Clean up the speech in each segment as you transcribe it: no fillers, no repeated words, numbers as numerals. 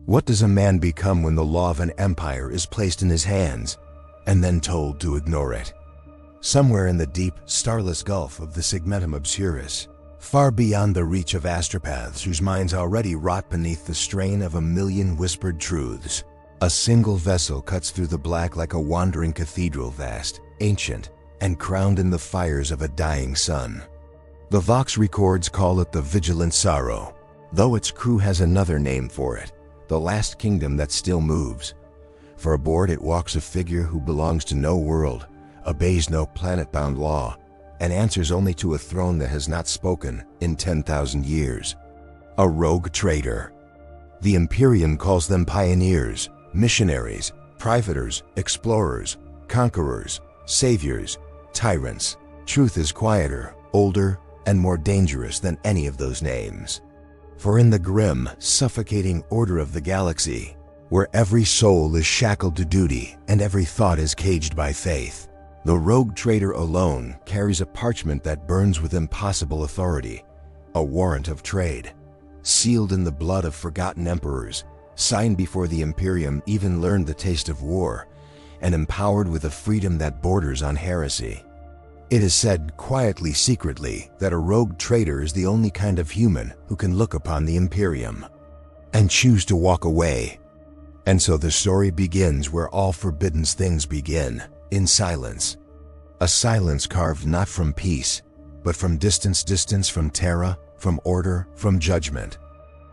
What does a man become when the law of an empire is placed in his hands and then told to ignore it? Somewhere in the deep, starless gulf of the Segmentum Obscurus, far beyond the reach of astropaths whose minds already rot beneath the strain of a million whispered truths, a single vessel cuts through the black like a wandering cathedral, vast, ancient, and crowned in the fires of a dying sun. The Vox records call it the Vigilant Sorrow, though its crew has another name for it, the last kingdom that still moves. For aboard it walks a figure who belongs to no world, obeys no planet-bound law, and answers only to a throne that has not spoken in 10,000 years. A rogue traitor. The Imperium calls them pioneers, missionaries, privaters, explorers, conquerors, saviors, tyrants. Truth is quieter, older, and more dangerous than any of those names. For in the grim, suffocating order of the galaxy, where every soul is shackled to duty and every thought is caged by faith, the rogue traitor alone carries a parchment that burns with impossible authority, a warrant of trade, sealed in the blood of forgotten emperors, signed before the Imperium even learned the taste of war, and empowered with a freedom that borders on heresy. It is said quietly, secretly, that a rogue traitor is the only kind of human who can look upon the Imperium and choose to walk away. And so the story begins where all forbidden things begin, in silence. A silence carved not from peace, but from distance from terror, from order, from judgment.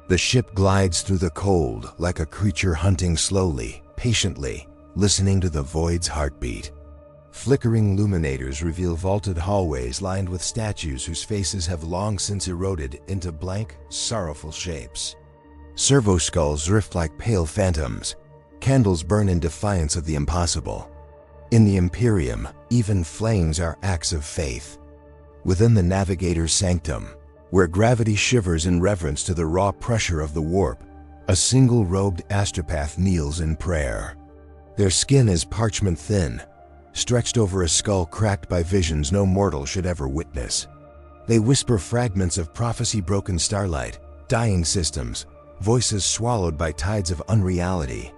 The ship glides through the cold like a creature hunting slowly, patiently, listening to the void's heartbeat. Flickering illuminators reveal vaulted hallways lined with statues whose faces have long since eroded into blank, sorrowful shapes. Servo skulls drift like pale phantoms. Candles burn in defiance of the impossible. In the Imperium, even flames are acts of faith. Within the Navigator's sanctum, where gravity shivers in reverence to the raw pressure of the warp, a single-robed astropath kneels in prayer. Their skin is parchment thin, stretched over a skull cracked by visions no mortal should ever witness. They whisper fragments of prophecy-broken starlight, dying systems, voices swallowed by tides of unreality.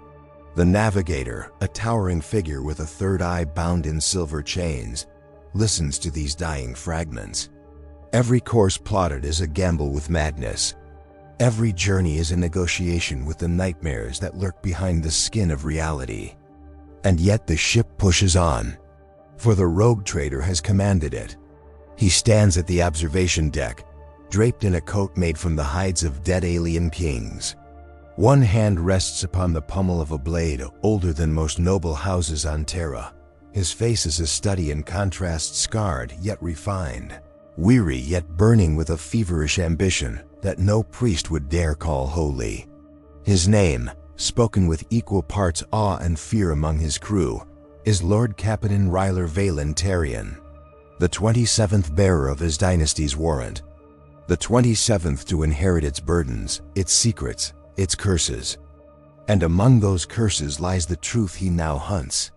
The Navigator, a towering figure with a third eye bound in silver chains, listens to these dying fragments. Every course plotted is a gamble with madness. Every journey is a negotiation with the nightmares that lurk behind the skin of reality. And yet the ship pushes on, for the rogue traitor has commanded it. He stands at the observation deck, draped in a coat made from the hides of dead alien kings. One hand rests upon the pommel of a blade older than most noble houses on Terra. His face is a study in contrast, scarred yet refined, weary yet burning with a feverish ambition that no priest would dare call holy. His name, spoken with equal parts awe and fear among his crew, is Lord Captain Ryler Valen Tarion, the 27th bearer of his dynasty's warrant, the 27th to inherit its burdens, its secrets, its curses. And among those curses lies the truth he now hunts.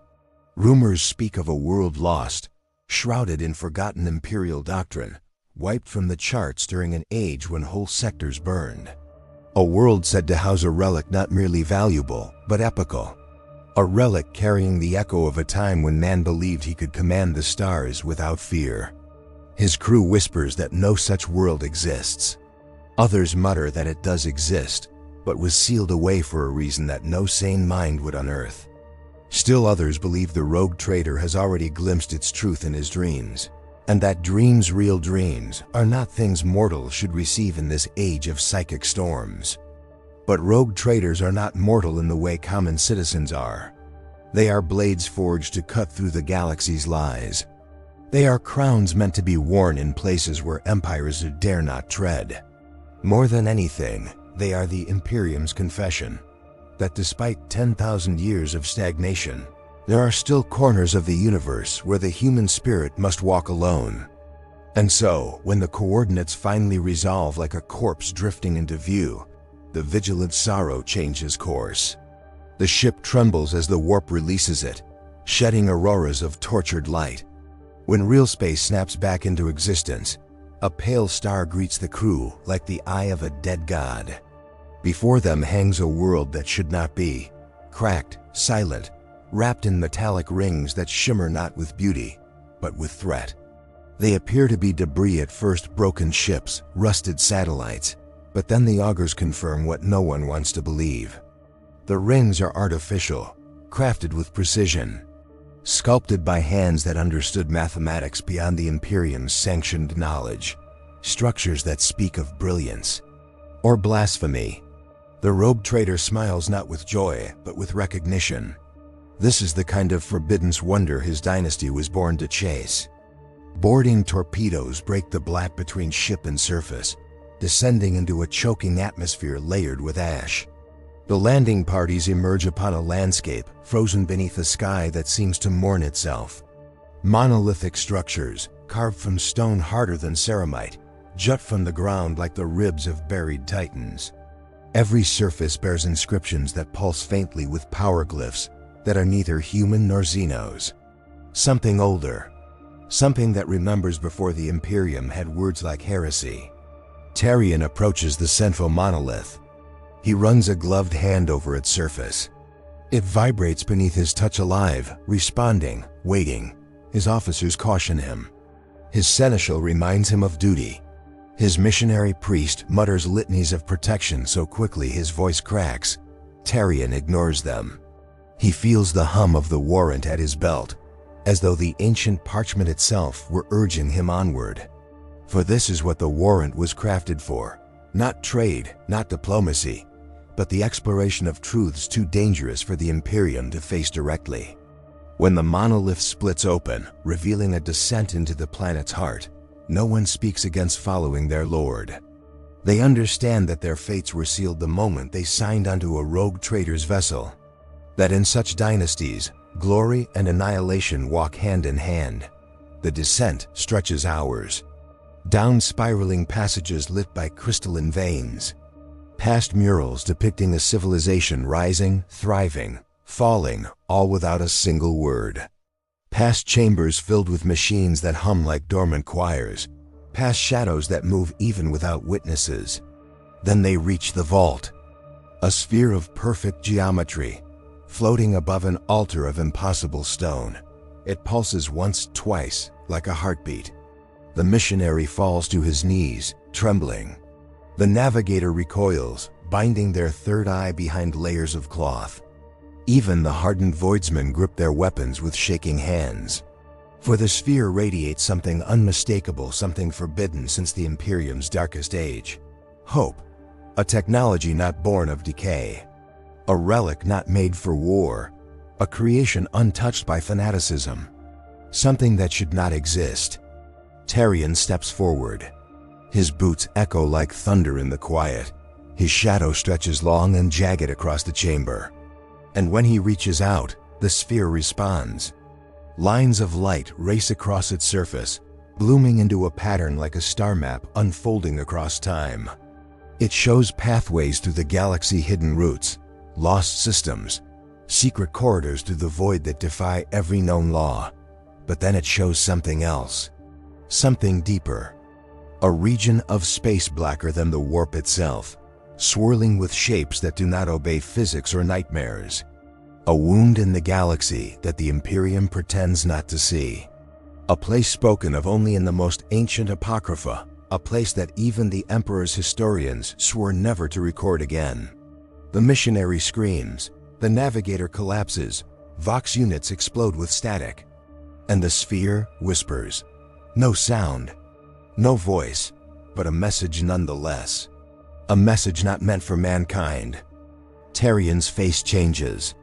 Rumors speak of a world lost, shrouded in forgotten imperial doctrine, wiped from the charts during an age when whole sectors burned. A world said to house a relic not merely valuable, but epical. A relic carrying the echo of a time when man believed he could command the stars without fear. His crew whispers that no such world exists. Others mutter that it does exist, but was sealed away for a reason that no sane mind would unearth. Still others believe the rogue traitor has already glimpsed its truth in his dreams, and that dreams, real dreams, are not things mortals should receive in this age of psychic storms. But rogue traitors are not mortal in the way common citizens are. They are blades forged to cut through the galaxy's lies. They are crowns meant to be worn in places where empires dare not tread. More than anything, they are the Imperium's confession that despite 10,000 years of stagnation, there are still corners of the universe where the human spirit must walk alone. And so, when the coordinates finally resolve like a corpse drifting into view, the Vigilant Sorrow changes course. The ship trembles as the warp releases it, shedding auroras of tortured light. When real space snaps back into existence, a pale star greets the crew like the eye of a dead god. Before them hangs a world that should not be, cracked, silent, wrapped in metallic rings that shimmer not with beauty, but with threat. They appear to be debris at first, broken ships, rusted satellites, but then the augurs confirm what no one wants to believe. The rings are artificial, crafted with precision, sculpted by hands that understood mathematics beyond the Imperium's sanctioned knowledge, structures that speak of brilliance or blasphemy. The robed trader smiles not with joy, but with recognition. This is the kind of forbidden wonder his dynasty was born to chase. Boarding torpedoes break the blat between ship and surface, descending into a choking atmosphere layered with ash. The landing parties emerge upon a landscape frozen beneath a sky that seems to mourn itself. Monolithic structures, carved from stone harder than ceramite, jut from the ground like the ribs of buried titans. Every surface bears inscriptions that pulse faintly with power glyphs that are neither human nor Xenos. Something older, something that remembers before the Imperium had words like heresy. Tarion approaches the central monolith. He runs a gloved hand over its surface. It vibrates beneath his touch, alive, responding, waiting. His officers caution him. His seneschal reminds him of duty. His missionary priest mutters litanies of protection so quickly his voice cracks. Tarion ignores them. He feels the hum of the warrant at his belt, as though the ancient parchment itself were urging him onward. For this is what the warrant was crafted for. Not trade, not diplomacy, but the exploration of truths too dangerous for the Imperium to face directly. When the monolith splits open, revealing a descent into the planet's heart, no one speaks against following their lord. They understand that their fates were sealed the moment they signed onto a rogue trader's vessel. That in such dynasties, glory and annihilation walk hand in hand. The descent stretches hours. Down spiraling passages lit by crystalline veins. Past murals depicting a civilization rising, thriving, falling, all without a single word. Past chambers filled with machines that hum like dormant choirs. Past shadows that move even without witnesses. Then they reach the vault. A sphere of perfect geometry, floating above an altar of impossible stone. It pulses once, twice, like a heartbeat. The missionary falls to his knees, trembling. The navigator recoils, binding their third eye behind layers of cloth. Even the hardened voidsmen grip their weapons with shaking hands. For the sphere radiates something unmistakable, something forbidden since the Imperium's darkest age. Hope, a technology not born of decay. A relic not made for war. A creation untouched by fanaticism. Something that should not exist. Tarion steps forward. His boots echo like thunder in the quiet. His shadow stretches long and jagged across the chamber. And when he reaches out, the sphere responds. Lines of light race across its surface, blooming into a pattern like a star map unfolding across time. It shows pathways through the galaxy, hidden routes, lost systems, secret corridors through the void that defy every known law. But then it shows something else. Something deeper. A region of space blacker than the warp itself, swirling with shapes that do not obey physics or nightmares. A wound in the galaxy that the Imperium pretends not to see. A place spoken of only in the most ancient apocrypha, a place that even the Emperor's historians swore never to record again. The missionary screams, the navigator collapses, Vox units explode with static. And the sphere whispers. No sound, no voice, but a message nonetheless. A message not meant for mankind. Tarion's face changes.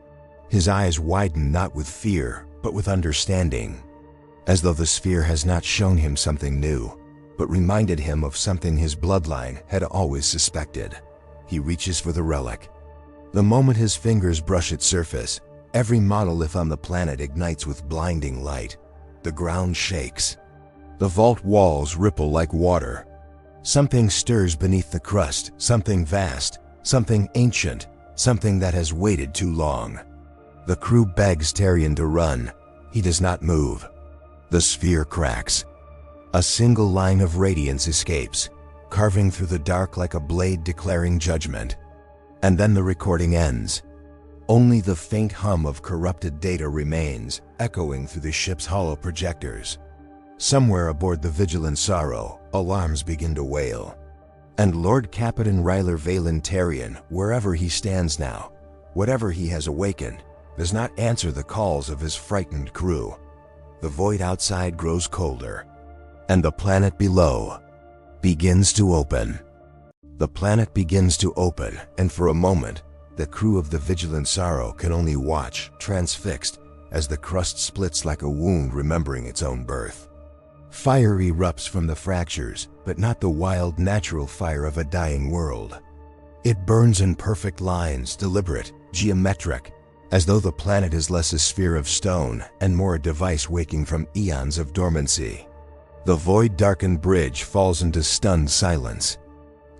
His eyes widen not with fear, but with understanding. As though the sphere has not shown him something new, but reminded him of something his bloodline had always suspected. He reaches for the relic. The moment his fingers brush its surface, every monolith on the planet ignites with blinding light. The ground shakes. The vault walls ripple like water. Something stirs beneath the crust, something vast, something ancient, something that has waited too long. The crew begs Tarion to run. He does not move. The sphere cracks. A single line of radiance escapes, carving through the dark like a blade declaring judgment. And then the recording ends. Only the faint hum of corrupted data remains, echoing through the ship's hollow projectors. Somewhere aboard the Vigilant Sorrow, alarms begin to wail. And Lord Captain Ryler Valen Tarion, wherever he stands now, whatever he has awakened, does not answer the calls of his frightened crew. The void outside grows colder, and the planet below begins to open. The planet begins to open, and for a moment, the crew of the Vigilant Sorrow can only watch, transfixed, as the crust splits like a wound remembering its own birth. Fire erupts from the fractures, but not the wild, natural fire of a dying world. It burns in perfect lines, deliberate, geometric, as though the planet is less a sphere of stone and more a device waking from eons of dormancy. The void-darkened bridge falls into stunned silence.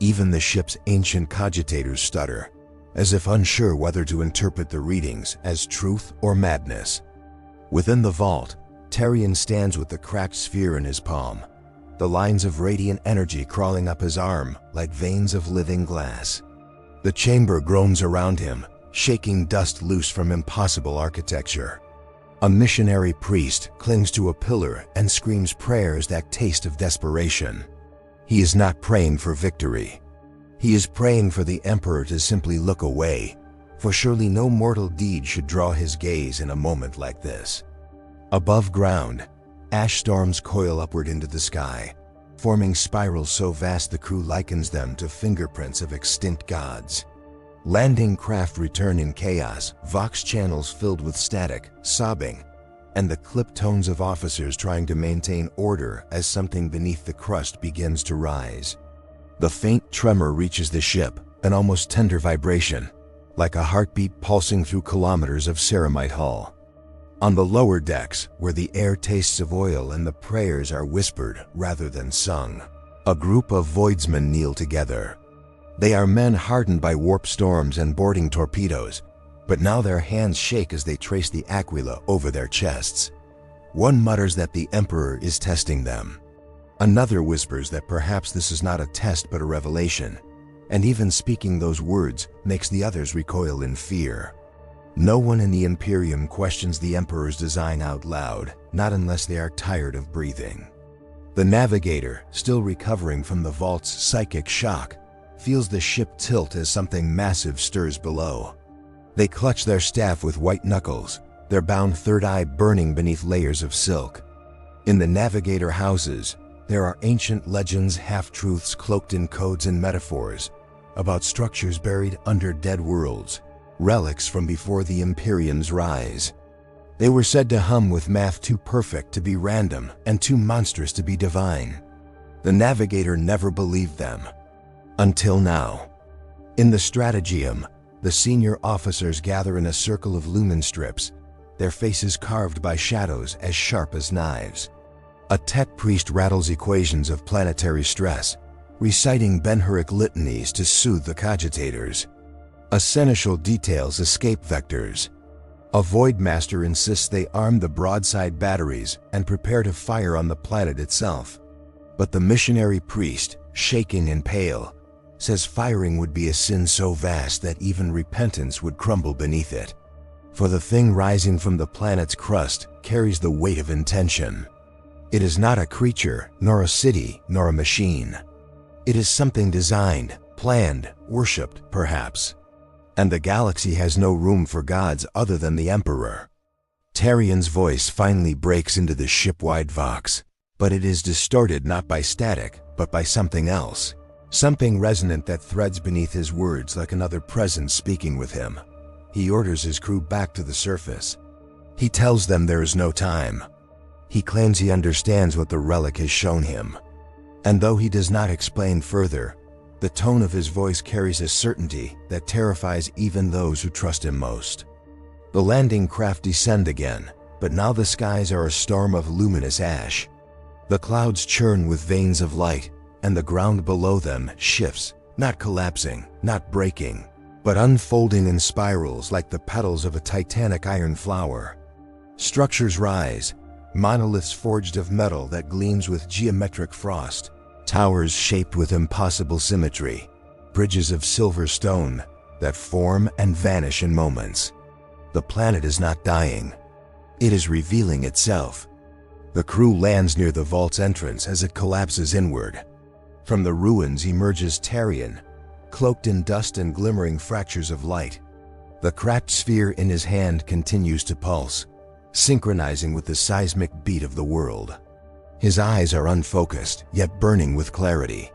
Even the ship's ancient cogitators stutter, as if unsure whether to interpret the readings as truth or madness. Within the vault, Tarion stands with the cracked sphere in his palm, the lines of radiant energy crawling up his arm like veins of living glass. The chamber groans around him, shaking dust loose from impossible architecture. A missionary priest clings to a pillar and screams prayers that taste of desperation. He is not praying for victory. He is praying for the Emperor to simply look away, for surely no mortal deed should draw his gaze in a moment like this. Above ground, ash storms coil upward into the sky, forming spirals so vast the crew likens them to fingerprints of extinct gods. Landing craft return in chaos, vox channels filled with static, sobbing, and the clipped tones of officers trying to maintain order as something beneath the crust begins to rise. The faint tremor reaches the ship, an almost tender vibration, like a heartbeat pulsing through kilometers of ceramite hull. On the lower decks, where the air tastes of oil and the prayers are whispered rather than sung, a group of voidsmen kneel together. They are men hardened by warp storms and boarding torpedoes, but now their hands shake as they trace the aquila over their chests. One mutters that the Emperor is testing them. Another whispers that perhaps this is not a test but a revelation, and even speaking those words makes the others recoil in fear. No one in the Imperium questions the Emperor's design out loud, not unless they are tired of breathing. The navigator, still recovering from the vault's psychic shock, feels the ship tilt as something massive stirs below. They clutch their staff with white knuckles, their bound third eye burning beneath layers of silk. In the navigator houses, there are ancient legends, half-truths cloaked in codes and metaphors, about structures buried under dead worlds, relics from before the Imperium's rise. They were said to hum with math too perfect to be random and too monstrous to be divine. The navigator never believed them. Until now. In the Stratageum, the senior officers gather in a circle of lumen strips, their faces carved by shadows as sharp as knives. A Tet priest rattles equations of planetary stress, reciting Ben-Huric litanies to soothe the cogitators. A seneschal details escape vectors. A Void Master insists they arm the broadside batteries and prepare to fire on the planet itself. But the missionary priest, shaking and pale, says firing would be a sin so vast that even repentance would crumble beneath it. For the thing rising from the planet's crust carries the weight of intention. It is not a creature, nor a city, nor a machine. It is something designed, planned, worshipped, perhaps. And the galaxy has no room for gods other than the Emperor. Tarion's voice finally breaks into the ship-wide vox, but it is distorted not by static, but by something else. Something resonant that threads beneath his words like another presence speaking with him. He orders his crew back to the surface. He tells them there is no time. He claims he understands what the relic has shown him. And though he does not explain further, the tone of his voice carries a certainty that terrifies even those who trust him most. The landing craft descend again, but now the skies are a storm of luminous ash. The clouds churn with veins of light, and the ground below them shifts, not collapsing, not breaking, but unfolding in spirals like the petals of a titanic iron flower. Structures rise, monoliths forged of metal that gleams with geometric frost, towers shaped with impossible symmetry, bridges of silver stone that form and vanish in moments. The planet is not dying. It is revealing itself. The crew lands near the vault's entrance as it collapses inward. From the ruins emerges Tarion, cloaked in dust and glimmering fractures of light. The cracked sphere in his hand continues to pulse, synchronizing with the seismic beat of the world. His eyes are unfocused, yet burning with clarity.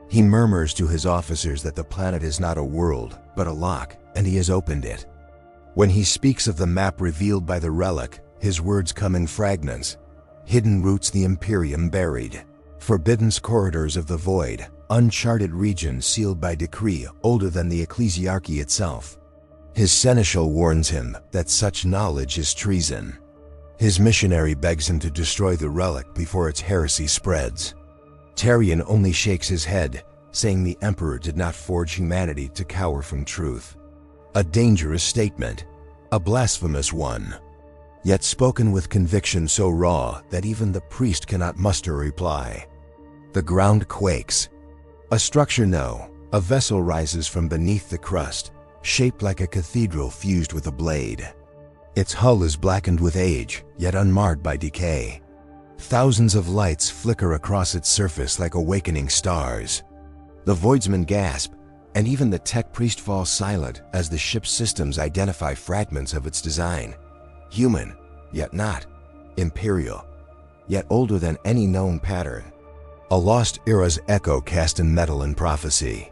He murmurs to his officers that the planet is not a world, but a lock, and he has opened it. When he speaks of the map revealed by the relic, his words come in fragments. Hidden routes the Imperium buried. Forbidden corridors of the void, uncharted regions sealed by decree older than the ecclesiarchy itself. His seneschal warns him that such knowledge is treason. His missionary begs him to destroy the relic before its heresy spreads. Tarion only shakes his head, saying the Emperor did not forge humanity to cower from truth. A dangerous statement, a blasphemous one, yet spoken with conviction so raw that even the priest cannot muster a reply. The ground quakes. A structure a vessel rises from beneath the crust, shaped like a cathedral fused with a blade. Its hull is blackened with age, yet unmarred by decay. Thousands of lights flicker across its surface like awakening stars. The voidsmen gasp, and even the tech priest falls silent as the ship's systems identify fragments of its design. Human, yet not. Imperial, yet older than any known pattern. A lost era's echo cast in metal and prophecy.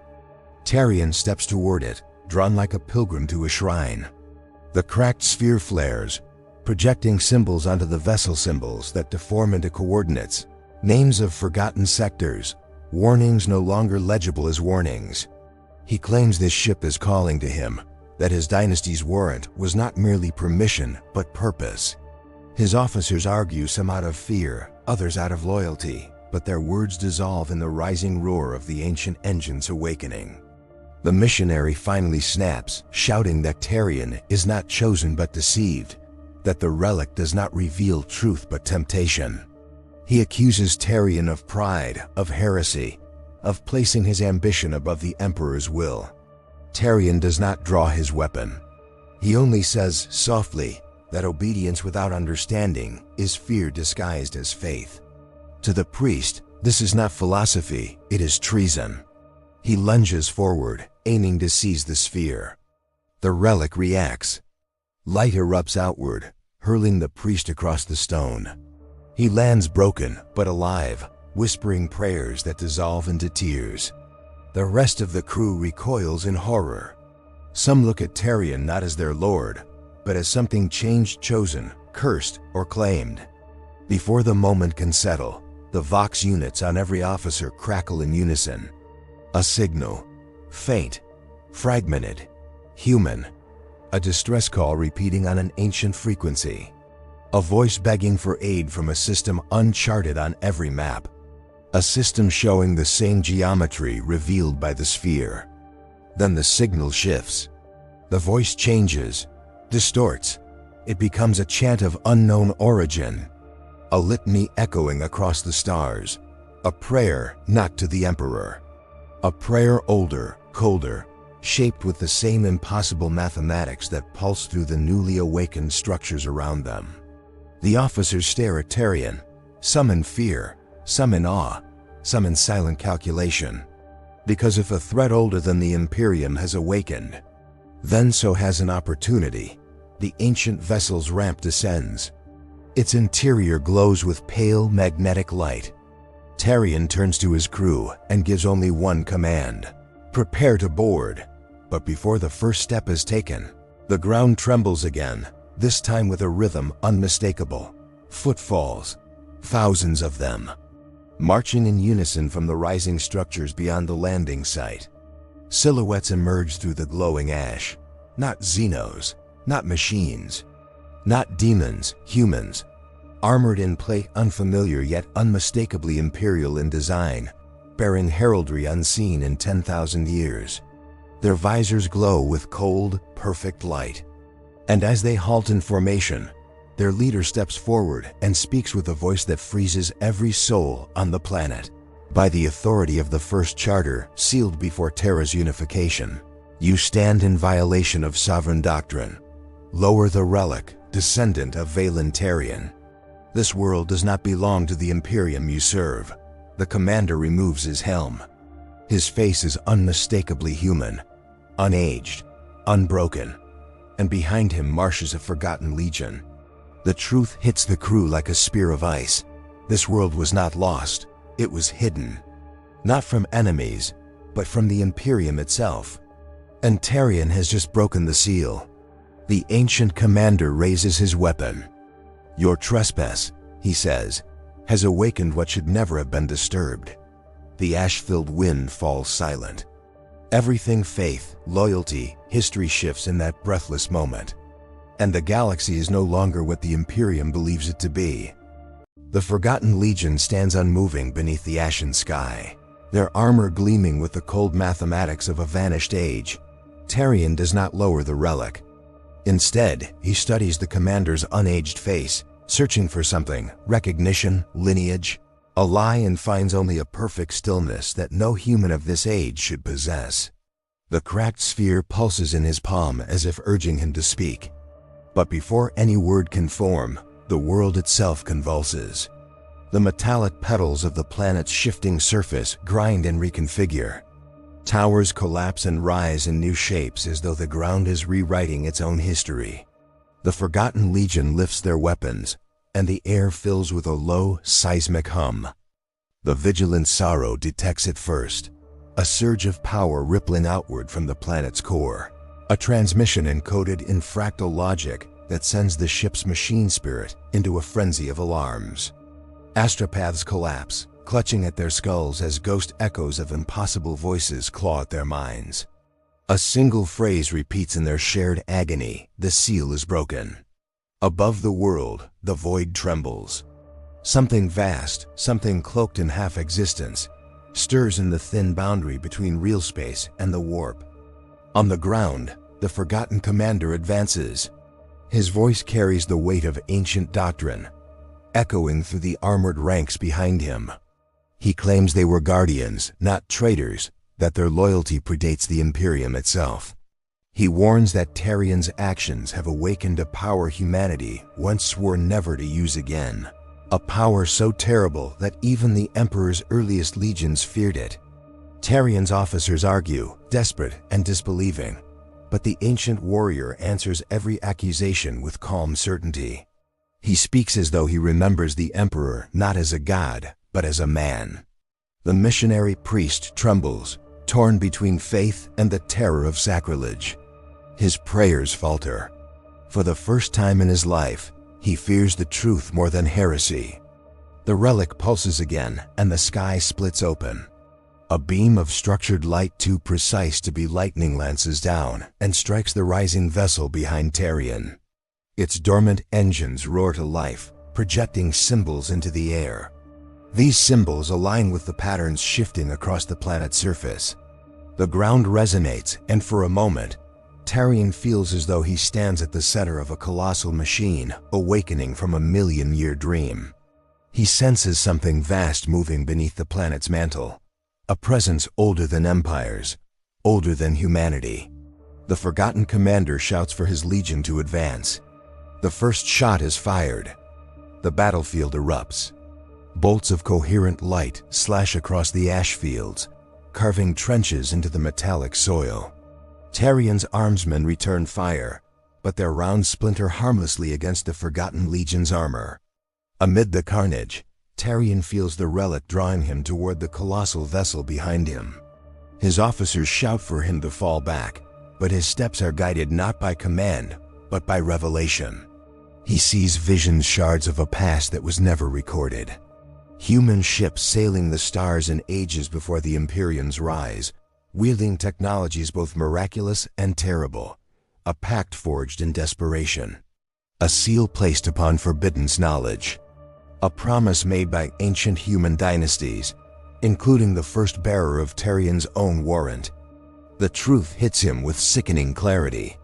Tarion steps toward it, drawn like a pilgrim to a shrine. The cracked sphere flares, projecting symbols onto the vessel symbols that deform into coordinates, names of forgotten sectors, warnings no longer legible as warnings. He claims this ship is calling to him, that his dynasty's warrant was not merely permission but purpose. His officers argue, some out of fear, others out of loyalty, but their words dissolve in the rising roar of the ancient engine's awakening. The missionary finally snaps, shouting that Tarion is not chosen but deceived, that the relic does not reveal truth but temptation. He accuses Tarion of pride, of heresy, of placing his ambition above the Emperor's will. Tarion does not draw his weapon. He only says softly that obedience without understanding is fear disguised as faith. To the priest, this is not philosophy, it is treason. He lunges forward, aiming to seize the sphere. The relic reacts. Light erupts outward, hurling the priest across the stone. He lands broken, but alive, whispering prayers that dissolve into tears. The rest of the crew recoils in horror. Some look at Tarion not as their lord, but as something changed, chosen, cursed, or claimed. Before the moment can settle, the Vox units on every officer crackle in unison. A signal, faint, fragmented, human. A distress call repeating on an ancient frequency. A voice begging for aid from a system uncharted on every map. A system showing the same geometry revealed by the sphere. Then the signal shifts. The voice changes, distorts. It becomes a chant of unknown origin. A litany echoing across the stars. A prayer not to the Emperor. A prayer older, colder, shaped with the same impossible mathematics that pulse through the newly awakened structures around them. The officers stare at Tarion, some in fear, some in awe, some in silent calculation. Because if a threat older than the Imperium has awakened, then so has an opportunity. The ancient vessel's ramp descends. Its interior glows with pale magnetic light. Tarion turns to his crew and gives only one command: prepare to board. But before the first step is taken, the ground trembles again, this time with a rhythm unmistakable. Footfalls, thousands of them, marching in unison from the rising structures beyond the landing site. Silhouettes emerge through the glowing ash. Not Xenos, not machines, not demons, humans. Armored in plate, unfamiliar yet unmistakably imperial in design, bearing heraldry unseen in 10,000 years. Their visors glow with cold, perfect light. And as they halt in formation, their leader steps forward and speaks with a voice that freezes every soul on the planet. By the authority of the First Charter, sealed before Terra's unification, You stand in violation of sovereign doctrine. Lower the relic, descendant of Tarion. This world does not belong to the Imperium you serve. The commander removes his helm. His face is unmistakably human, unaged, unbroken, and behind him marches a forgotten legion. The truth hits the crew like a spear of ice. This world was not lost, it was hidden. Not from enemies, but from the Imperium itself. And Tarion has just broken the seal. The ancient commander raises his weapon. Your trespass, he says, has awakened what should never have been disturbed. The ash-filled wind falls silent. Everything faith, loyalty, history shifts in that breathless moment. And the galaxy is no longer what the Imperium believes it to be. The Forgotten Legion stands unmoving beneath the ashen sky, their armor gleaming with the cold mathematics of a vanished age. Tarion does not lower the relic. Instead, he studies the commander's unaged face, searching for something, recognition, lineage, a lie, and finds only a perfect stillness that no human of this age should possess. The cracked sphere pulses in his palm as if urging him to speak. But before any word can form, the world itself convulses. The metallic petals of the planet's shifting surface grind and reconfigure. Towers collapse and rise in new shapes as though the ground is rewriting its own history. The Forgotten Legion lifts their weapons, and the air fills with a low, seismic hum. The vigilant sorrow detects it first, a surge of power rippling outward from the planet's core, a transmission encoded in fractal logic that sends the ship's machine spirit into a frenzy of alarms. Astropaths collapse, clutching at their skulls as ghost echoes of impossible voices claw at their minds. A single phrase repeats in their shared agony: the seal is broken. Above the world, the void trembles. Something vast, something cloaked in half-existence, stirs in the thin boundary between real space and the warp. On the ground, the Forgotten Commander advances. His voice carries the weight of ancient doctrine, echoing through the armored ranks behind him. He claims they were guardians, not traitors, that their loyalty predates the Imperium itself. He warns that Tarion's actions have awakened a power humanity once swore never to use again. A power so terrible that even the Emperor's earliest legions feared it. Tarion's officers argue, desperate and disbelieving, but the ancient warrior answers every accusation with calm certainty. He speaks as though he remembers the Emperor not as a god, but as a man. The missionary priest trembles, torn between faith and the terror of sacrilege. His prayers falter. For the first time in his life, he fears the truth more than heresy. The relic pulses again, and the sky splits open. A beam of structured light too precise to be lightning lances down and strikes the rising vessel behind Tarion. Its dormant engines roar to life, projecting symbols into the air. These symbols align with the patterns shifting across the planet's surface. The ground resonates, and for a moment, Tarion feels as though he stands at the center of a colossal machine, awakening from a million-year dream. He senses something vast moving beneath the planet's mantle, a presence older than empires, older than humanity. The Forgotten Commander shouts for his legion to advance. The first shot is fired. The battlefield erupts. Bolts of coherent light slash across the ash fields, carving trenches into the metallic soil. Tarion's armsmen return fire, but their rounds splinter harmlessly against the Forgotten Legion's armor. Amid the carnage, Tarion feels the relic drawing him toward the colossal vessel behind him. His officers shout for him to fall back, but his steps are guided not by command, but by revelation. He sees vision shards of a past that was never recorded. Human ships sailing the stars in ages before the Imperium's rise, wielding technologies both miraculous and terrible, a pact forged in desperation, a seal placed upon forbidden knowledge, a promise made by ancient human dynasties, including the first bearer of Tarion's own warrant. The truth hits him with sickening clarity.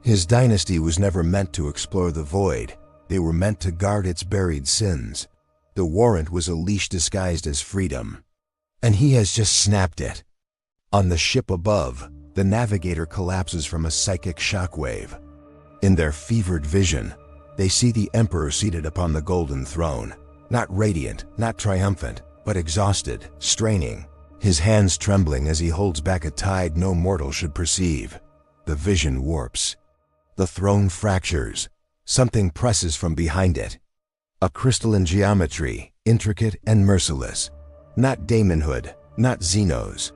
His dynasty was never meant to explore the void, they were meant to guard its buried sins. The warrant was a leash disguised as freedom, and he has just snapped it. On the ship above, The navigator collapses from a psychic shockwave. In their fevered vision, they see the Emperor seated upon the golden throne, not radiant, not triumphant, but exhausted, straining, his hands trembling as he holds back a tide no mortal should perceive. The vision warps. The throne fractures. Something presses from behind it. A crystalline geometry, intricate and merciless. Not daemonhood, not Xenos.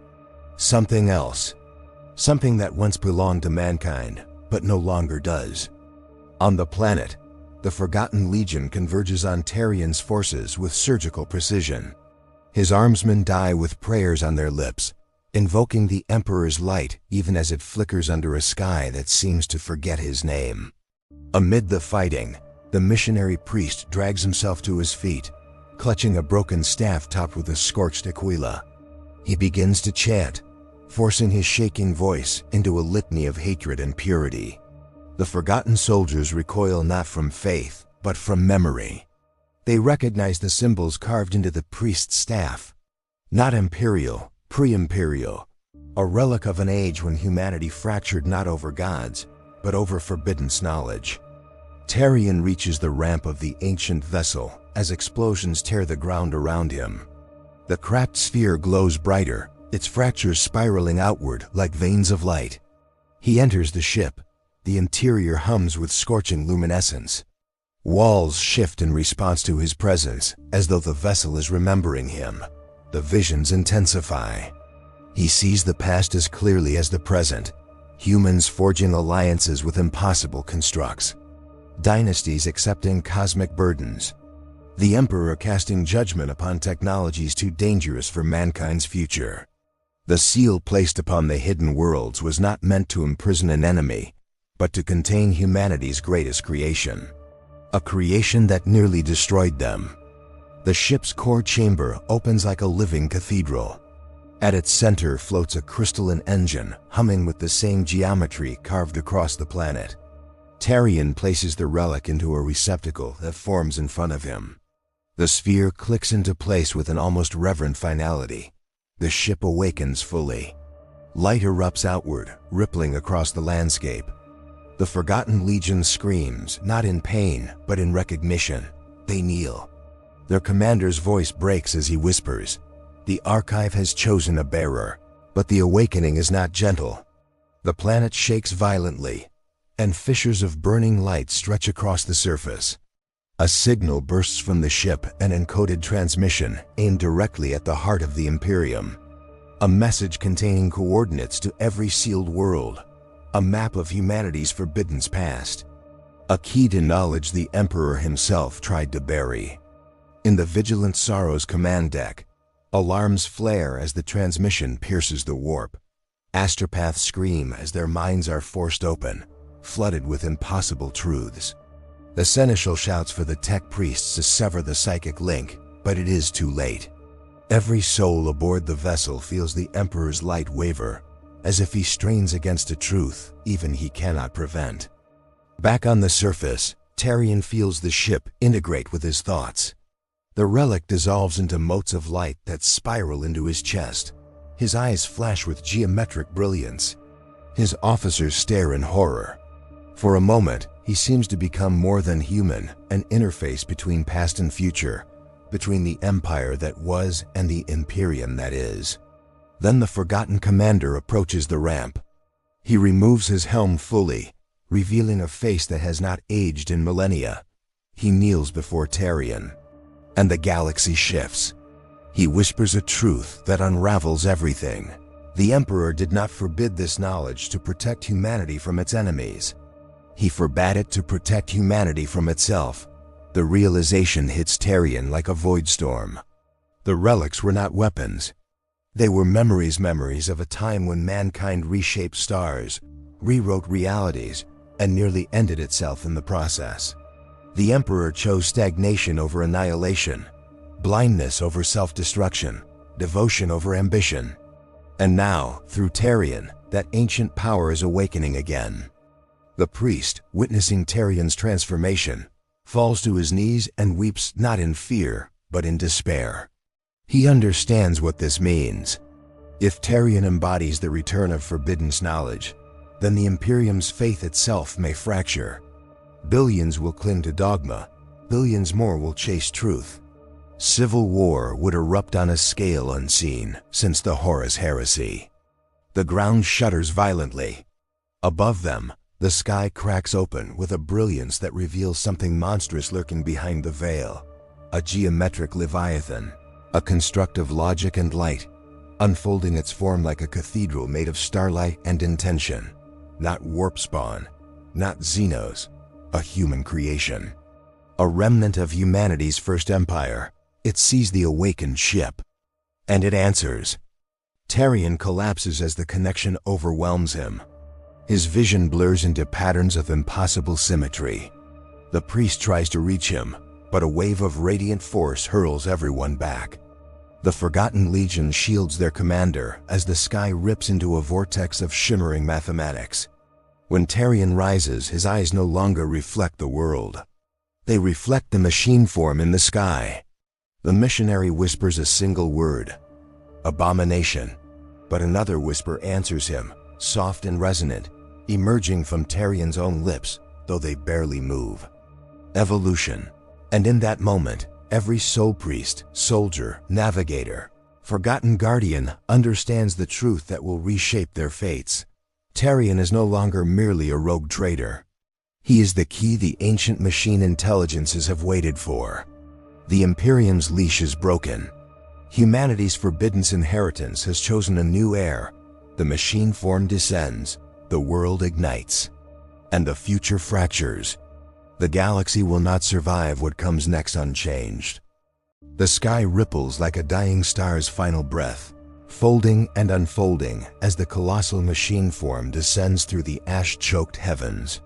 Something else. Something that once belonged to mankind, but no longer does. On the planet, the Forgotten Legion converges on Tarion's forces with surgical precision. His armsmen die with prayers on their lips, invoking the Emperor's light even as it flickers under a sky that seems to forget his name. Amid the fighting, the missionary priest drags himself to his feet, clutching a broken staff topped with a scorched aquila. He begins to chant, forcing his shaking voice into a litany of hatred and purity. The forgotten soldiers recoil not from faith, but from memory. They recognize the symbols carved into the priest's staff. Not imperial, pre-imperial, a relic of an age when humanity fractured not over gods, but over forbidden knowledge. Tarion reaches the ramp of the ancient vessel as explosions tear the ground around him. The cracked sphere glows brighter, its fractures spiraling outward like veins of light. He enters the ship. The interior hums with scorching luminescence. Walls shift in response to his presence, as though the vessel is remembering him. The visions intensify. He sees the past as clearly as the present, humans forging alliances with impossible constructs, dynasties accepting cosmic burdens, the Emperor casting judgment upon technologies too dangerous for mankind's future. The seal placed upon the hidden worlds was not meant to imprison an enemy, but to contain humanity's greatest creation. A creation that nearly destroyed them. The ship's core chamber opens like a living cathedral. At its center floats a crystalline engine humming with the same geometry carved across the planet. Tarion places the relic into a receptacle that forms in front of him. The sphere clicks into place with an almost reverent finality. The ship awakens fully. Light erupts outward, rippling across the landscape. The Forgotten Legion screams, not in pain, but in recognition. They kneel. Their commander's voice breaks as he whispers, "The Archive has chosen a bearer, but the awakening is not gentle." The planet shakes violently, and fissures of burning light stretch across the surface. A signal bursts from the ship, an encoded transmission aimed directly at the heart of the Imperium. A message containing coordinates to every sealed world. A map of humanity's forbidden past. A key to knowledge the Emperor himself tried to bury. In the Vigilant Sorrow's command deck, alarms flare as the transmission pierces the warp. Astropaths scream as their minds are forced open, flooded with impossible truths. The Seneschal shouts for the tech priests to sever the psychic link, but it is too late. Every soul aboard the vessel feels the Emperor's light waver, as if he strains against a truth even he cannot prevent. Back on the surface, Tarion feels the ship integrate with his thoughts. The relic dissolves into motes of light that spiral into his chest. His eyes flash with geometric brilliance. His officers stare in horror. For a moment, he seems to become more than human, an interface between past and future, between the empire that was and the Imperium that is. Then the forgotten commander approaches the ramp. He removes his helm fully, revealing a face that has not aged in millennia. He kneels before Tarion, and the galaxy shifts. He whispers a truth that unravels everything. The Emperor did not forbid this knowledge to protect humanity from its enemies. He forbade it to protect humanity from itself. The realization hits Tarion like a void storm. The relics were not weapons. They were memories of a time when mankind reshaped stars, rewrote realities, and nearly ended itself in the process. The Emperor chose stagnation over annihilation, blindness over self-destruction, devotion over ambition. And now, through Tarion, that ancient power is awakening again. The priest, witnessing Tarion's transformation, falls to his knees and weeps not in fear, but in despair. He understands what this means. If Tarion embodies the return of forbidden knowledge, then the Imperium's faith itself may fracture. Billions will cling to dogma, billions more will chase truth. Civil war would erupt on a scale unseen since the Horus Heresy. The ground shudders violently. Above them, the sky cracks open with a brilliance that reveals something monstrous lurking behind the veil. A geometric leviathan, a construct of logic and light, unfolding its form like a cathedral made of starlight and intention. Not warp spawn, not Xenos, a human creation. A remnant of humanity's first empire. It sees the awakened ship. And it answers. Tarion collapses as the connection overwhelms him. His vision blurs into patterns of impossible symmetry. The priest tries to reach him, but a wave of radiant force hurls everyone back. The Forgotten Legion shields their commander as the sky rips into a vortex of shimmering mathematics. When Tarion rises, his eyes no longer reflect the world. They reflect the machine form in the sky. The missionary whispers a single word, abomination, but another whisper answers him, soft and resonant, emerging from Tarion's own lips, though they barely move. Evolution. And in that moment, every soul priest, soldier, navigator, forgotten guardian understands the truth that will reshape their fates. Tarion is no longer merely a rogue trader. He is the key the ancient machine intelligences have waited for. The Imperium's leash is broken. Humanity's forbidden inheritance has chosen a new heir. The machine form descends, the world ignites, and the future fractures. The galaxy will not survive what comes next unchanged. The sky ripples like a dying star's final breath, folding and unfolding as the colossal machine form descends through the ash-choked heavens.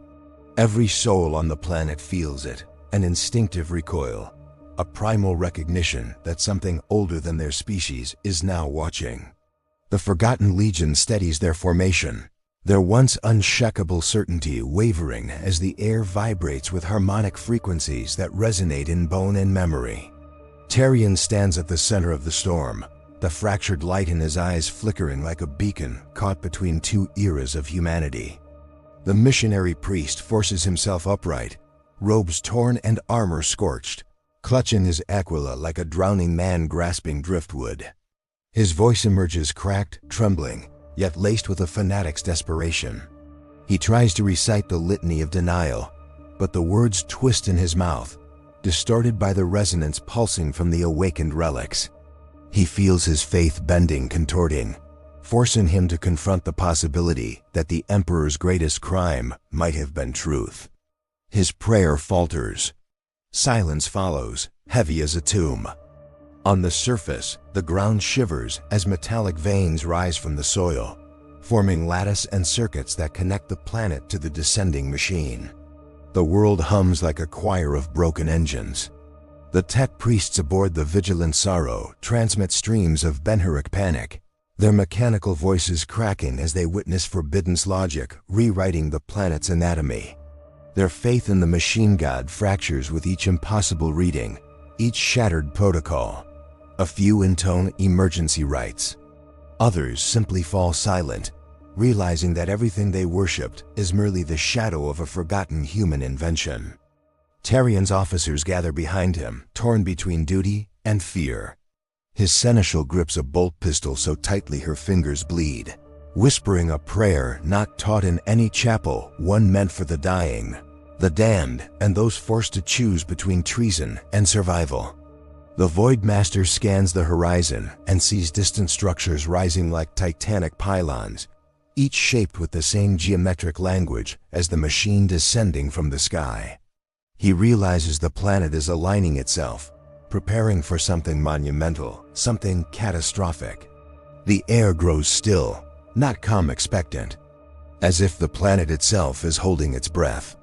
Every soul on the planet feels it, an instinctive recoil, a primal recognition that something older than their species is now watching. The Forgotten Legion steadies their formation, their once unshakable certainty wavering as the air vibrates with harmonic frequencies that resonate in bone and memory. Tarion stands at the center of the storm, the fractured light in his eyes flickering like a beacon caught between two eras of humanity. The missionary priest forces himself upright, robes torn and armor scorched, clutching his aquila like a drowning man grasping driftwood. His voice emerges cracked, trembling, yet laced with a fanatic's desperation. He tries to recite the litany of denial, but the words twist in his mouth, distorted by the resonance pulsing from the awakened relics. He feels his faith bending, contorting, forcing him to confront the possibility that the Emperor's greatest crime might have been truth. His prayer falters. Silence follows, heavy as a tomb. On the surface, the ground shivers as metallic veins rise from the soil, forming lattice and circuits that connect the planet to the descending machine. The world hums like a choir of broken engines. The tech priests aboard the Vigilant Sorrow transmit streams of benhuric panic, their mechanical voices cracking as they witness Forbidden's logic rewriting the planet's anatomy. Their faith in the machine god fractures with each impossible reading, each shattered protocol. A few intone emergency rites. Others simply fall silent, realizing that everything they worshipped is merely the shadow of a forgotten human invention. Tarion's officers gather behind him, torn between duty and fear. His seneschal grips a bolt pistol so tightly her fingers bleed, whispering a prayer not taught in any chapel, one meant for the dying, the damned, and those forced to choose between treason and survival. The Void Master scans the horizon and sees distant structures rising like titanic pylons, each shaped with the same geometric language as the machine descending from the sky. He realizes the planet is aligning itself, preparing for something monumental, something catastrophic. The air grows still, not calm expectant, as if the planet itself is holding its breath.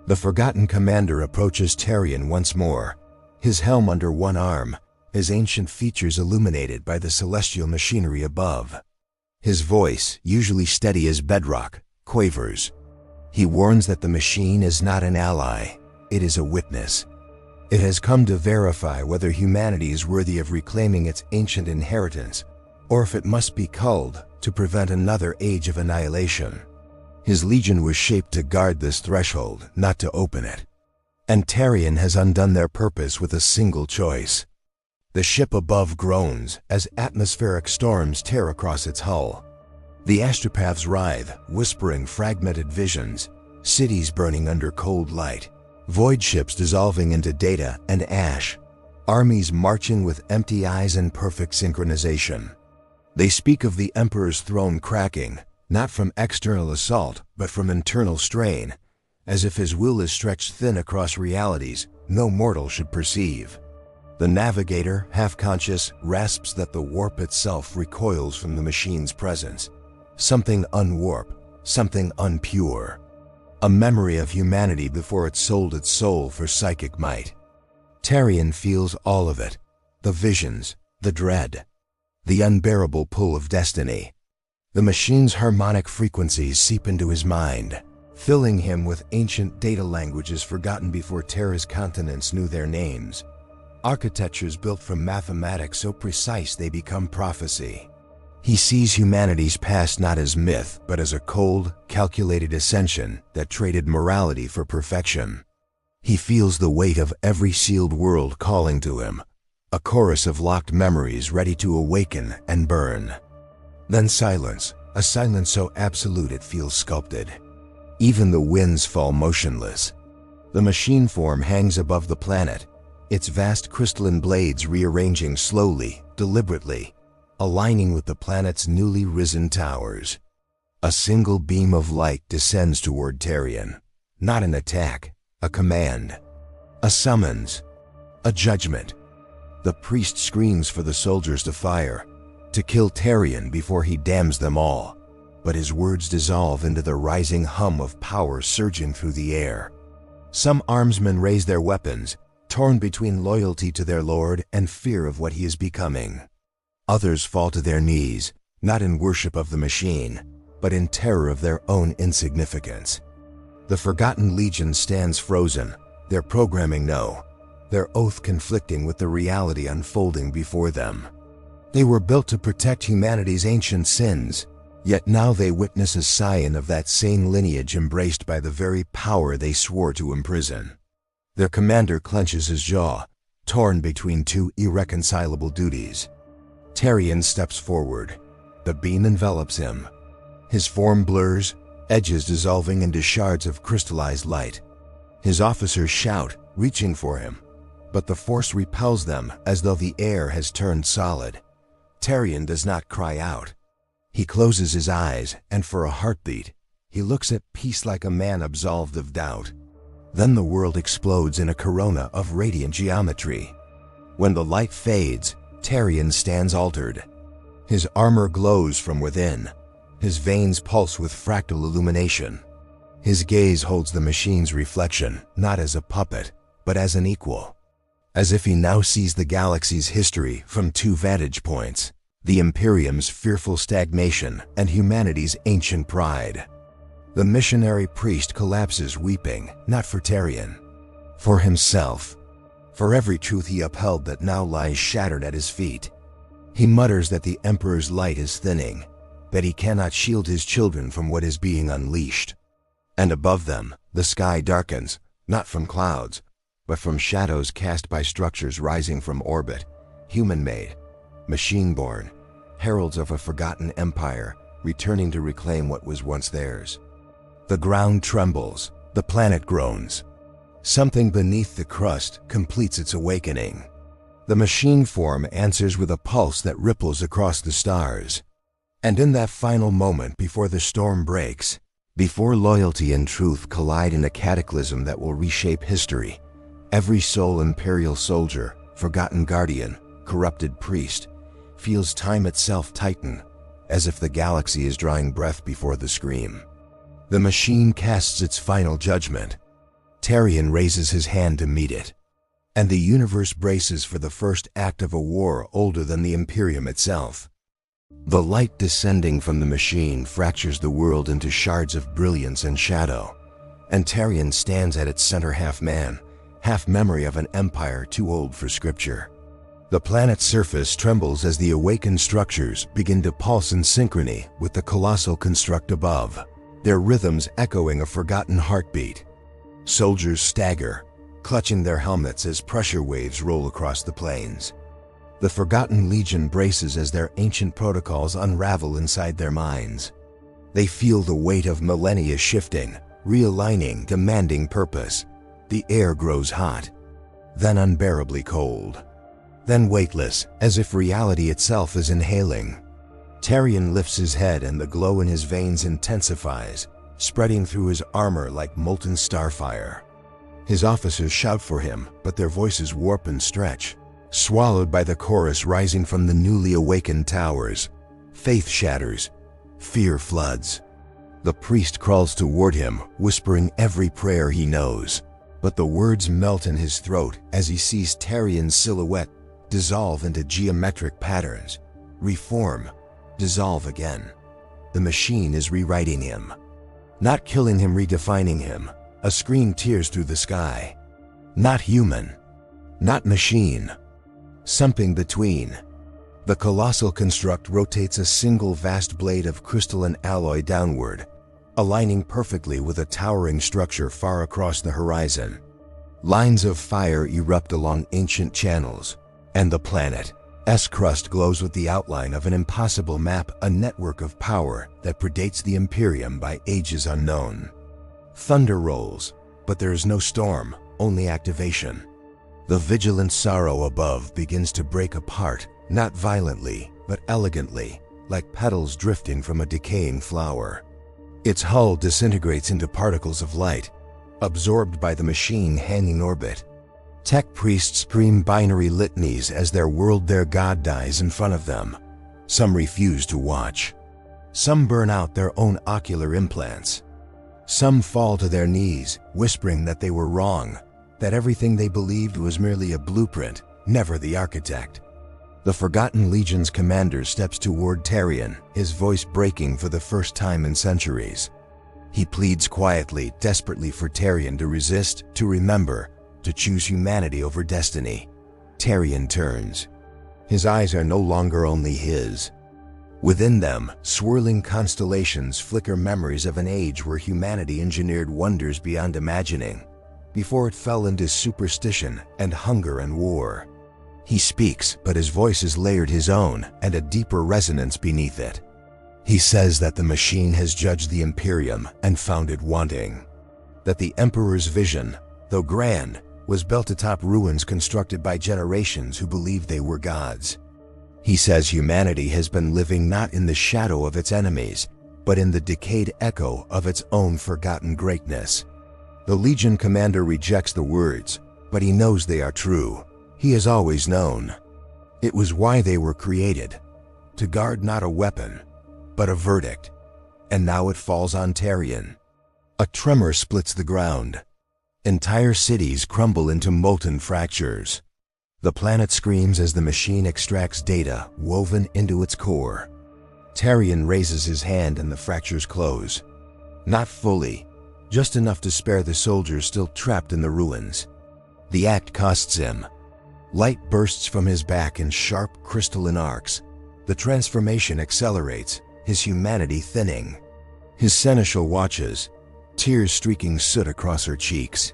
The Forgotten Commander approaches Tarion once more, his helm under one arm, his ancient features illuminated by the celestial machinery above. His voice, usually steady as bedrock, quavers. He warns that the machine is not an ally, it is a witness. It has come to verify whether humanity is worthy of reclaiming its ancient inheritance, or if it must be culled to prevent another age of annihilation. His legion was shaped to guard this threshold, not to open it. And Tarion has undone their purpose with a single choice. The ship above groans as atmospheric storms tear across its hull. The astropaths writhe, whispering fragmented visions, cities burning under cold light, void ships dissolving into data and ash, armies marching with empty eyes and perfect synchronization. They speak of the Emperor's throne cracking, not from external assault, but from internal strain, as if his will is stretched thin across realities no mortal should perceive. The navigator, half-conscious, rasps that the warp itself recoils from the machine's presence. Something unwarp, something unpure. A memory of humanity before it sold its soul for psychic might. Tarion feels all of it, the visions, the dread, the unbearable pull of destiny. The machine's harmonic frequencies seep into his mind, filling him with ancient data languages forgotten before Terra's continents knew their names. Architectures built from mathematics so precise they become prophecy. He sees humanity's past not as myth, but as a cold, calculated ascension that traded morality for perfection. He feels the weight of every sealed world calling to him, a chorus of locked memories ready to awaken and burn. Then silence, a silence so absolute it feels sculpted. Even the winds fall motionless. The machine form hangs above the planet, its vast crystalline blades rearranging slowly, deliberately, aligning with the planet's newly risen towers. A single beam of light descends toward Tarion. Not an attack, a command, a summons, a judgment. The priest screams for the soldiers to fire, to kill Tarion before he damns them all. But his words dissolve into the rising hum of power surging through the air. Some armsmen raise their weapons, torn between loyalty to their lord and fear of what he is becoming. Others fall to their knees, not in worship of the machine, but in terror of their own insignificance. The Forgotten Legion stands frozen, their programming their oath conflicting with the reality unfolding before them. They were built to protect humanity's ancient sins, yet now they witness a scion of that same lineage embraced by the very power they swore to imprison. Their commander clenches his jaw, torn between two irreconcilable duties. Tarion steps forward. The beam envelops him. His form blurs, edges dissolving into shards of crystallized light. His officers shout, reaching for him, but the force repels them as though the air has turned solid. Tarion does not cry out. He closes his eyes, and for a heartbeat, he looks at peace like a man absolved of doubt. Then the world explodes in a corona of radiant geometry. When the light fades, Tarion stands altered. His armor glows from within. His veins pulse with fractal illumination. His gaze holds the machine's reflection, not as a puppet, but as an equal. As if he now sees the galaxy's history from two vantage points, the Imperium's fearful stagnation and humanity's ancient pride. The missionary priest collapses weeping, not for Tarion, for himself. For every truth he upheld that now lies shattered at his feet. He mutters that the Emperor's light is thinning, that he cannot shield his children from what is being unleashed. And above them, the sky darkens, not from clouds, but from shadows cast by structures rising from orbit, human-made, machine-born, heralds of a forgotten empire, returning to reclaim what was once theirs. The ground trembles, the planet groans. Something beneath the crust completes its awakening. The machine form answers with a pulse that ripples across the stars. And in that final moment before the storm breaks, before loyalty and truth collide in a cataclysm that will reshape history, every soul Imperial soldier, forgotten guardian, corrupted priest, feels time itself tighten, as if the galaxy is drawing breath before the scream. The machine casts its final judgment. Tarion raises his hand to meet it, and the universe braces for the first act of a war older than the Imperium itself. The light descending from the machine fractures the world into shards of brilliance and shadow, and Tarion stands at its center half man, half memory of an empire too old for scripture. The planet's surface trembles as the awakened structures begin to pulse in synchrony with the colossal construct above, their rhythms echoing a forgotten heartbeat. Soldiers stagger, clutching their helmets as pressure waves roll across the plains. The Forgotten Legion braces as their ancient protocols unravel inside their minds. They feel the weight of millennia shifting, realigning, demanding purpose. The air grows hot, then unbearably cold, then weightless, as if reality itself is inhaling. Tarion lifts his head and the glow in his veins intensifies, spreading through his armor like molten starfire. His officers shout for him, but their voices warp and stretch, swallowed by the chorus rising from the newly awakened towers. Faith shatters, fear floods. The priest crawls toward him, whispering every prayer he knows, but the words melt in his throat as he sees Tarion's silhouette dissolve into geometric patterns, reform, dissolve again. The machine is rewriting him. Not killing him, redefining him. A scream tears through the sky. Not human. Not machine. Something between. The colossal construct rotates a single vast blade of crystalline alloy downward, aligning perfectly with a towering structure far across the horizon. Lines of fire erupt along ancient channels, and the planet's crust glows with the outline of an impossible map, a network of power that predates the Imperium by ages unknown. Thunder rolls, but there is no storm, only activation. The vigilant sorrow above begins to break apart, not violently, but elegantly, like petals drifting from a decaying flower. Its hull disintegrates into particles of light, absorbed by the machine hanging orbit. Tech priests scream binary litanies as their world, their god, dies in front of them. Some refuse to watch. Some burn out their own ocular implants. Some fall to their knees, whispering that they were wrong, that everything they believed was merely a blueprint, never the architect. The Forgotten Legion's commander steps toward Tarion, his voice breaking for the first time in centuries. He pleads quietly, desperately for Tarion to resist, to remember, to choose humanity over destiny. Tarion turns. His eyes are no longer only his. Within them, swirling constellations flicker memories of an age where humanity engineered wonders beyond imagining, before it fell into superstition and hunger and war. He speaks, but his voice is layered his own and a deeper resonance beneath it. He says that the machine has judged the Imperium and found it wanting. That the Emperor's vision, though grand, was built atop ruins constructed by generations who believed they were gods. He says humanity has been living not in the shadow of its enemies, but in the decayed echo of its own forgotten greatness. The Legion commander rejects the words, but he knows they are true. He has always known. It was why they were created, to guard not a weapon, but a verdict. And now it falls on Tarion. A tremor splits the ground. Entire cities crumble into molten fractures. The planet screams as the machine extracts data woven into its core. Tarion raises his hand and the fractures close. Not fully, just enough to spare the soldiers still trapped in the ruins. The act costs him. Light bursts from his back in sharp crystalline arcs. The transformation accelerates, his humanity thinning. His seneschal watches, tears streaking soot across her cheeks.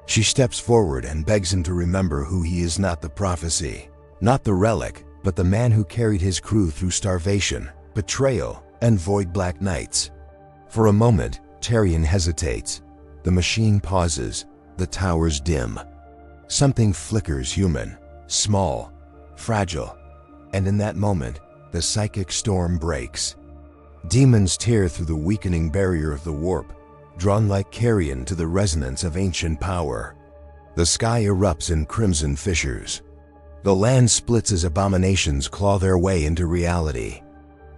She steps forward and begs him to remember who he is, not the prophecy, not the relic, but the man who carried his crew through starvation, betrayal, and void black nights. For a moment, Tarion hesitates. The machine pauses, the towers dim. Something flickers human, small, fragile, and in that moment, the psychic storm breaks. Demons tear through the weakening barrier of the warp, drawn like carrion to the resonance of ancient power. The sky erupts in crimson fissures. The land splits as abominations claw their way into reality.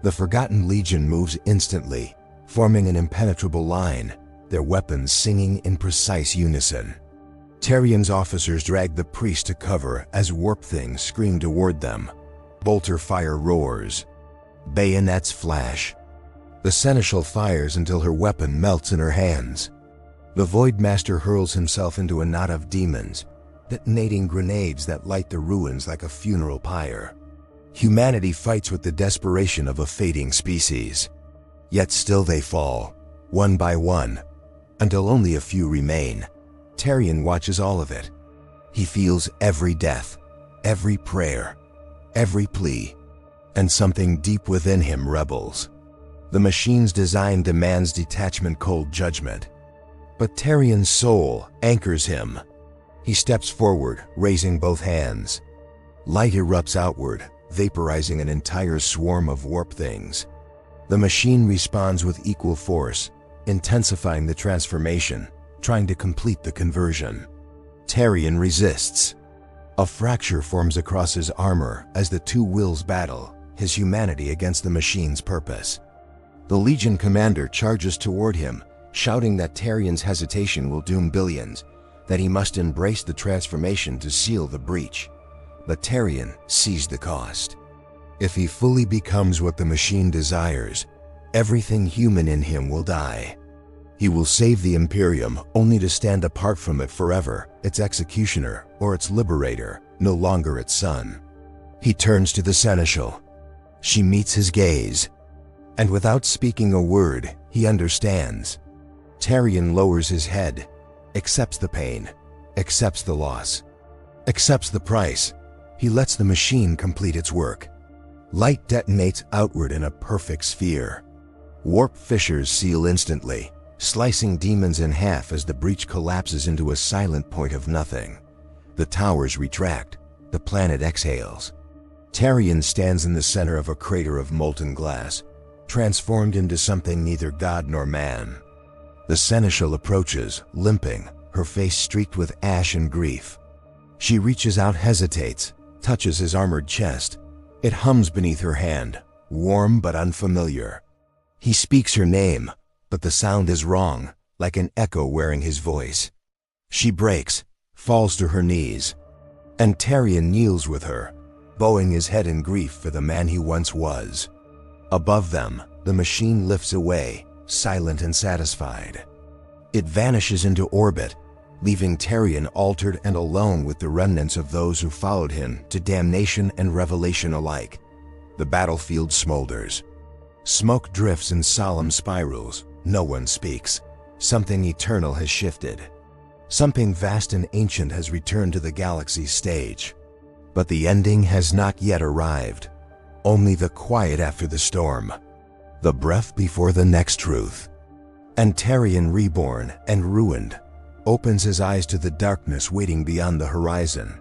The Forgotten Legion moves instantly, forming an impenetrable line, their weapons singing in precise unison. Tarion's officers drag the priest to cover as warp things scream toward them. Bolter fire roars. Bayonets flash. The seneschal fires until her weapon melts in her hands. The Void Master hurls himself into a knot of demons, detonating grenades that light the ruins like a funeral pyre. Humanity fights with the desperation of a fading species. Yet still they fall, one by one, until only a few remain. Tarion watches all of it. He feels every death, every prayer, every plea, and something deep within him rebels. The machine's design demands detachment, cold judgment. But Tarion's soul anchors him. He steps forward, raising both hands. Light erupts outward, vaporizing an entire swarm of warp things. The machine responds with equal force, intensifying the transformation, trying to complete the conversion. Tarion resists. A fracture forms across his armor as the two wills battle, his humanity against the machine's purpose. The Legion commander charges toward him, shouting that Tarion's hesitation will doom billions, that he must embrace the transformation to seal the breach. But Tarion sees the cost. If he fully becomes what the machine desires, everything human in him will die. He will save the Imperium only to stand apart from it forever, its executioner or its liberator, no longer its son. He turns to the Seneschal. She meets his gaze, and without speaking a word, he understands. Tarion lowers his head, accepts the pain, accepts the loss, accepts the price. He lets the machine complete its work. Light detonates outward in a perfect sphere. Warp fissures seal instantly, slicing demons in half as the breach collapses into a silent point of nothing. The towers retract, the planet exhales. Tarion stands in the center of a crater of molten glass, transformed into something neither god nor man. The Seneschal approaches, limping, her face streaked with ash and grief. She reaches out, hesitates, touches his armored chest. It hums beneath her hand, warm but unfamiliar. He speaks her name, but the sound is wrong, like an echo wearing his voice. She breaks, falls to her knees, and Tarion kneels with her, bowing his head in grief for the man he once was. Above them, the machine lifts away, silent and satisfied. It vanishes into orbit, leaving Tarion altered and alone with the remnants of those who followed him to damnation and revelation alike. The battlefield smolders. Smoke drifts in solemn spirals. No one speaks. Something eternal has shifted. Something vast and ancient has returned to the galaxy's stage. But the ending has not yet arrived. Only the quiet after the storm. The breath before the next truth. And Tarion, reborn and ruined, opens his eyes to the darkness waiting beyond the horizon.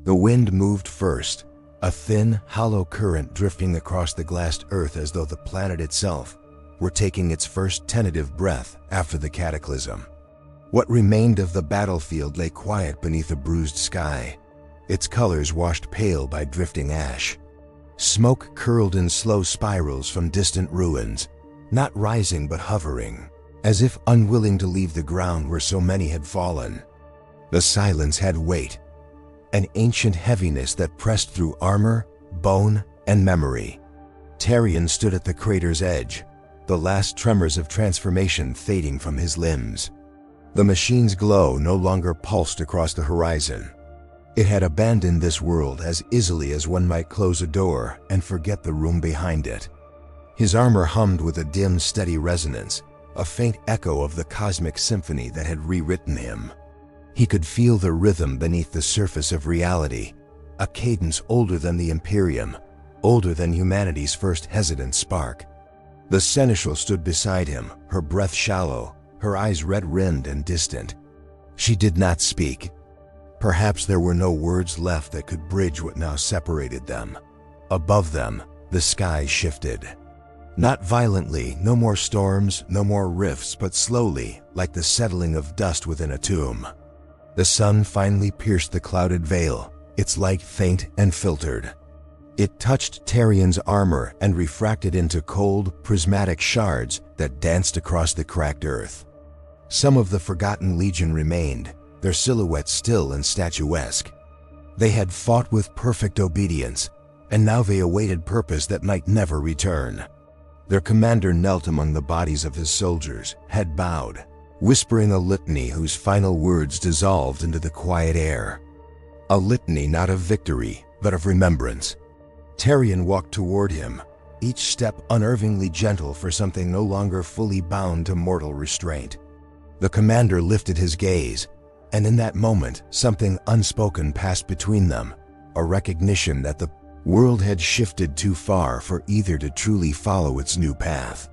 The wind moved first, a thin, hollow current drifting across the glassed earth as though the planet itself were taking its first tentative breath after the cataclysm. What remained of the battlefield lay quiet beneath a bruised sky, its colors washed pale by drifting ash. Smoke curled in slow spirals from distant ruins, not rising but hovering, as if unwilling to leave the ground where so many had fallen. The silence had weight, an ancient heaviness that pressed through armor, bone, and memory. Tarion stood at the crater's edge, the last tremors of transformation fading from his limbs. The machine's glow no longer pulsed across the horizon. It had abandoned this world as easily as one might close a door and forget the room behind it. His armor hummed with a dim, steady resonance, a faint echo of the cosmic symphony that had rewritten him. He could feel the rhythm beneath the surface of reality, a cadence older than the Imperium, older than humanity's first hesitant spark. The Seneschal stood beside him, her breath shallow, her eyes red-rimmed and distant. She did not speak. Perhaps there were no words left that could bridge what now separated them. Above them, the sky shifted. Not violently, no more storms, no more rifts, but slowly, like the settling of dust within a tomb. The sun finally pierced the clouded veil, its light faint and filtered. It touched Tarion's armor and refracted into cold, prismatic shards that danced across the cracked earth. Some of the forgotten Legion remained, their silhouettes still and statuesque. They had fought with perfect obedience, and now they awaited purpose that might never return. Their commander knelt among the bodies of his soldiers, head bowed, whispering a litany whose final words dissolved into the quiet air. A litany not of victory, but of remembrance. Tarion walked toward him, each step unnervingly gentle for something no longer fully bound to mortal restraint. The commander lifted his gaze, and in that moment, something unspoken passed between them, a recognition that the world had shifted too far for either to truly follow its new path.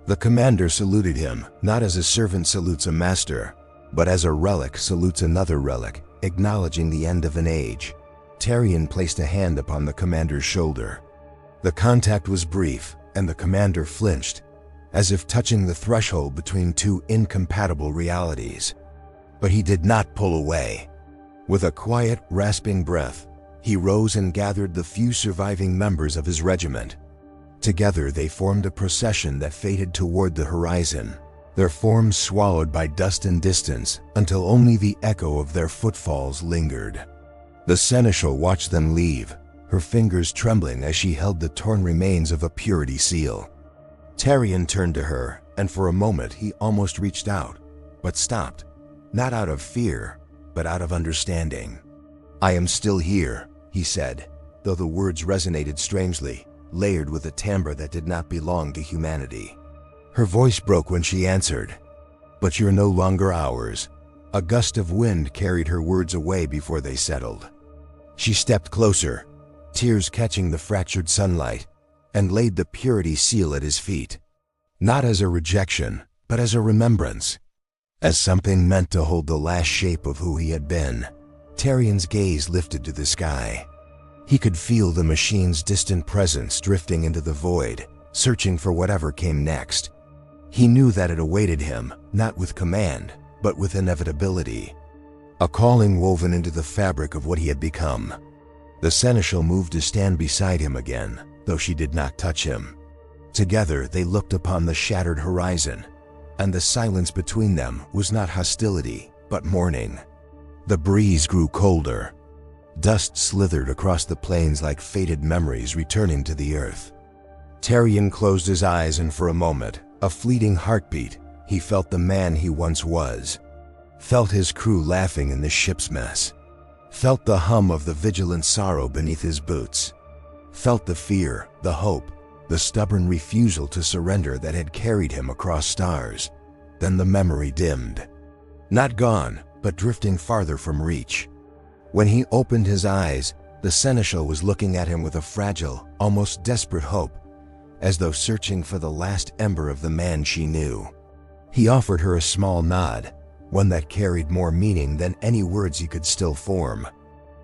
The commander saluted him, not as a servant salutes a master, but as a relic salutes another relic, acknowledging the end of an age. Tarion placed a hand upon the commander's shoulder. The contact was brief, and the commander flinched, as if touching the threshold between two incompatible realities. But he did not pull away. With a quiet, rasping breath, he rose and gathered the few surviving members of his regiment. Together they formed a procession that faded toward the horizon, their forms swallowed by dust and distance until only the echo of their footfalls lingered. The seneschal watched them leave, her fingers trembling as she held the torn remains of a purity seal. Tarion turned to her, and for a moment he almost reached out, but stopped, not out of fear, but out of understanding. "I am still here," he said, though the words resonated strangely, layered with a timbre that did not belong to humanity. Her voice broke when she answered, "But you're no longer ours." A gust of wind carried her words away before they settled. She stepped closer, tears catching the fractured sunlight, and laid the purity seal at his feet. Not as a rejection, but as a remembrance. As something meant to hold the last shape of who he had been. Tarion's gaze lifted to the sky. He could feel the machine's distant presence drifting into the void, searching for whatever came next. He knew that it awaited him, not with command, but with inevitability. A calling woven into the fabric of what he had become. The seneschal moved to stand beside him again, though she did not touch him. Together they looked upon the shattered horizon, and the silence between them was not hostility, but mourning. The breeze grew colder. Dust slithered across the plains like faded memories returning to the earth. Tarion closed his eyes, and for a moment, a fleeting heartbeat, he felt the man he once was. Felt his crew laughing in the ship's mess. Felt the hum of the vigilant sorrow beneath his boots. Felt the fear, the hope, the stubborn refusal to surrender that had carried him across stars. Then the memory dimmed. Not gone, but drifting farther from reach. When he opened his eyes, the seneschal was looking at him with a fragile, almost desperate hope, as though searching for the last ember of the man she knew. He offered her a small nod, one that carried more meaning than any words he could still form.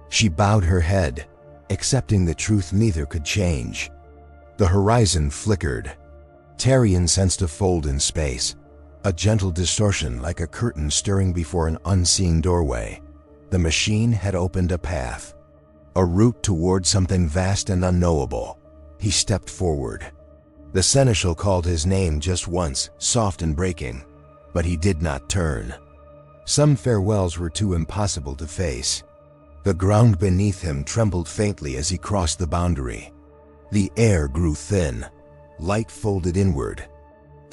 She bowed her head, accepting the truth neither could change. The horizon flickered. Tarion sensed a fold in space, a gentle distortion like a curtain stirring before an unseen doorway. The machine had opened a path, a route toward something vast and unknowable. He stepped forward. The seneschal called his name just once, soft and breaking, but he did not turn. Some farewells were too impossible to face. The ground beneath him trembled faintly as he crossed the boundary. The air grew thin, light folded inward,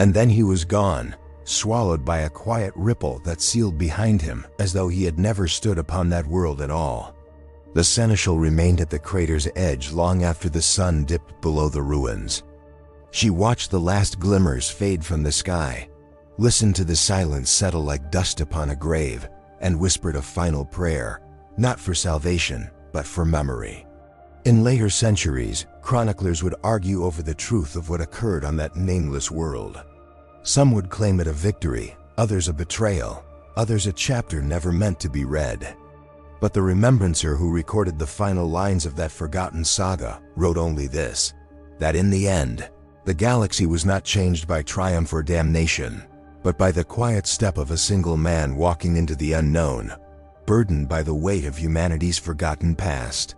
and then he was gone, swallowed by a quiet ripple that sealed behind him as though he had never stood upon that world at all. The seneschal remained at the crater's edge long after the sun dipped below the ruins. She watched the last glimmers fade from the sky, listened to the silence settle like dust upon a grave, and whispered a final prayer, not for salvation, but for memory. In later centuries, chroniclers would argue over the truth of what occurred on that nameless world. Some would claim it a victory, others a betrayal, others a chapter never meant to be read. But the remembrancer who recorded the final lines of that forgotten saga wrote only this, that in the end, the galaxy was not changed by triumph or damnation, but by the quiet step of a single man walking into the unknown, burdened by the weight of humanity's forgotten past.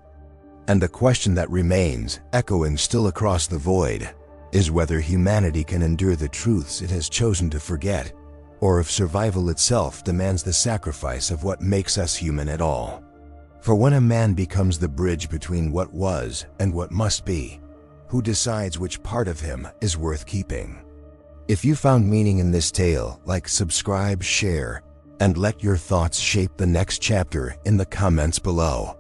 And the question that remains, echoing still across the void, is whether humanity can endure the truths it has chosen to forget, or if survival itself demands the sacrifice of what makes us human at all. For when a man becomes the bridge between what was and what must be, who decides which part of him is worth keeping? If you found meaning in this tale, like, subscribe, share, and let your thoughts shape the next chapter in the comments below.